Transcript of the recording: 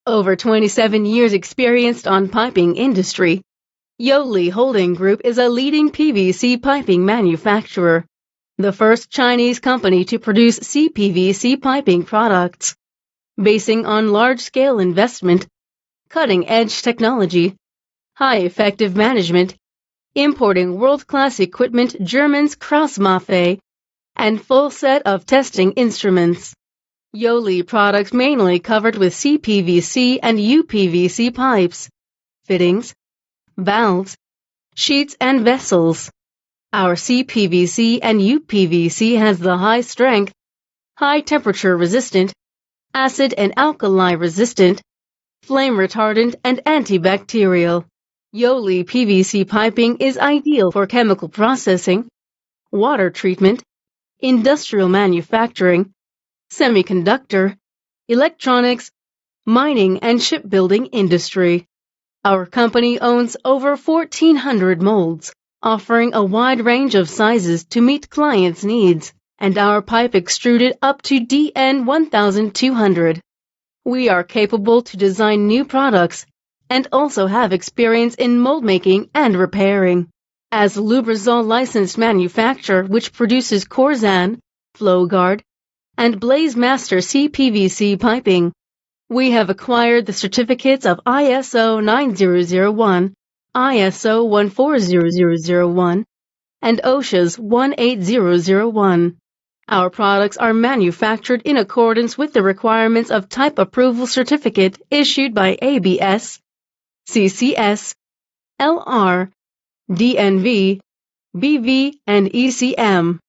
Over 27 years experienced on piping industry. YOULI Holding Group is a leading PVC piping manufacturer, the first Chinese company to produce CPVC piping products. Basing on large-scale investment, cutting-edge technology, high-effective management, importing world-class equipment German's Crossmafe, and full set of testing instruments. YOULI products mainly covered with CPVC and UPVC pipes, fittings, valves, sheets and vessels. Our CPVC and UPVC has the high strength, high temperature resistant, acid and alkali resistant, flame retardant and antibacterial. YOULI PVC piping is ideal for chemical processing, water treatment, industrial manufacturing, semiconductor, electronics, mining and shipbuilding industry. Our company owns over 1,400 molds, offering a wide range of sizes to meet clients' needs, and our pipe extruded up to DN 1200. We are capable to design new products and also have experience in mold making and repairing. As Lubrizol licensed manufacturer which produces Corzan, FlowGuard, and BlazeMaster CPVC piping, we have acquired the certificates of ISO 9001, ISO 140001, and OSHA's 18001. Our products are manufactured in accordance with the requirements of Type Approval Certificate issued by ABS, CCS, LR, DNV, BV, and ECM.